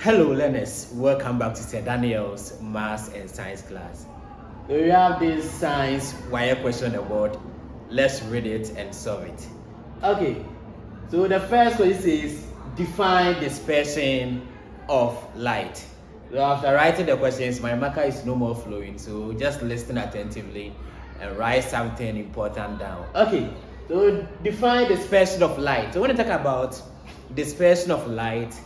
Hello learners, welcome back to Sir Daniel's Maths and Science class. We have this science wire question on the board. Let's read it and solve it. Okay, so the first question says define dispersion of light. So after writing the questions, my marker is no more flowing, so just listen attentively and write something important down. Okay, so define dispersion of light. So when you talk about dispersion of light,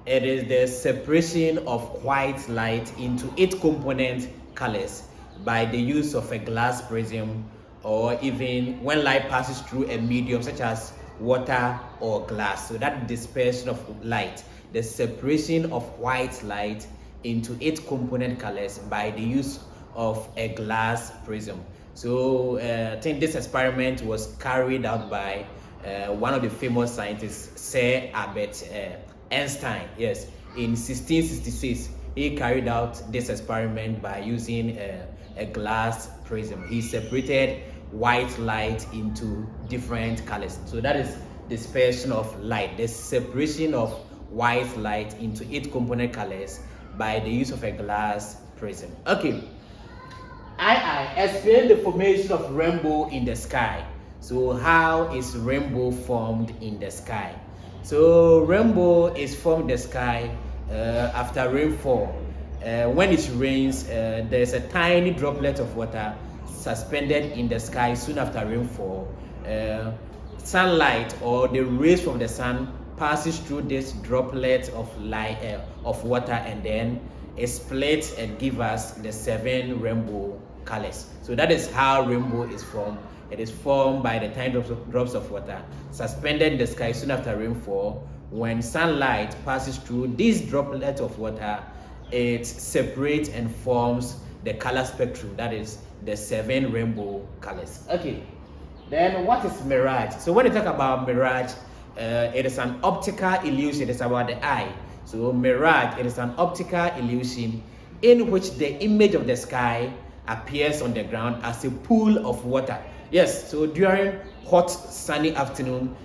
it is the separation of white light into its component colors by the use of a glass prism, or even when light passes through a medium such as water or glass. So that dispersion of light, the separation of white light into its component colors by the use of a glass prism. So I think this experiment was carried out by one of the famous scientists, Sir Albert Einstein. Yes, in 1666 he carried out this experiment by using a glass prism. He separated white light into different colors. So that is dispersion of light, the separation of white light into its component colors by the use of a glass prism. Okay, I explain the formation of rainbow in the sky. So how is rainbow formed in the sky? So rainbow is formed in the sky after rainfall. When it rains, there's a tiny droplet of water suspended in the sky soon after rainfall. Sunlight or the rays from the sun passes through this droplet of light of water, and then it splits and gives us the 7 rainbow colors. So that is how rainbow is formed. It is formed by the tiny drops of water suspended in the sky soon after rainfall. When sunlight passes through this droplet of water, it separates and forms the color spectrum, that is the 7 rainbow colors. Okay, then what is mirage? So when you talk about mirage, it is an optical illusion. It's about the eye. So mirage, it is an optical illusion in which the image of the sky appears on the ground as a pool of water. Yes, so during hot sunny afternoon,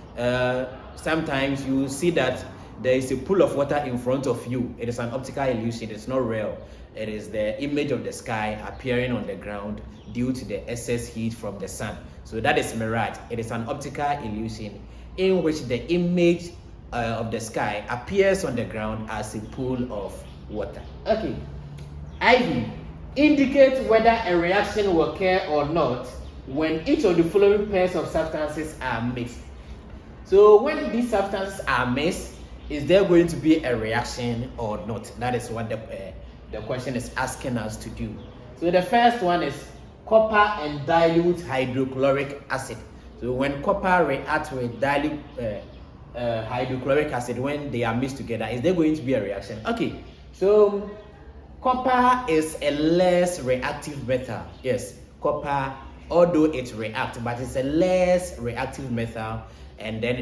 sometimes you see that there is a pool of water in front of you. It is an optical illusion. It's not real. It is the image of the sky appearing on the ground due to the excess heat from the sun. So that is mirage. It is an optical illusion in which the image of the sky appears on the ground as a pool of water. Okay, IV indicates whether a reaction will occur or not when each of the following pairs of substances are mixed. So when these substances are mixed, is there going to be a reaction or not? That is what the question is asking us to do. So the first one is copper and dilute hydrochloric acid. So when copper reacts with dilute hydrochloric acid, when they are mixed together, is there going to be a reaction? Okay, so copper is a less reactive metal. Yes, copper, although it reacts, but it's a less reactive metal, and then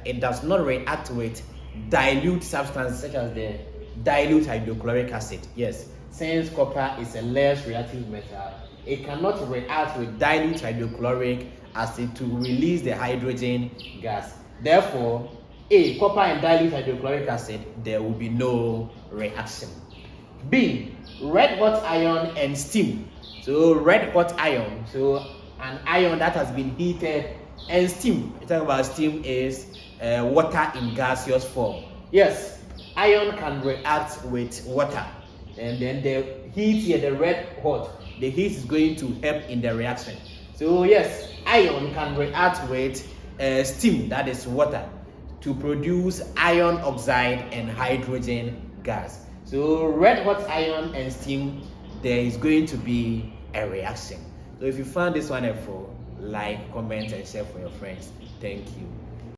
it does not react with dilute substances such as the dilute hydrochloric acid. Yes, since copper is a less reactive metal, it cannot react with dilute hydrochloric acid to release the hydrogen gas. Therefore, A, copper and dilute hydrochloric acid, there will be no reaction. B, red hot iron and steam. So red hot iron, so an iron that has been heated, and steam. We talk about steam is water in gaseous form. Yes, iron can react with water, and then the heat here, the red hot, the heat is going to help in the reaction. So yes, iron can react with steam, that is water, to produce iron oxide and hydrogen gas. So red hot iron and steam, there is going to be a reaction. So if you found this one helpful, like, comment, and share for your friends. Thank you.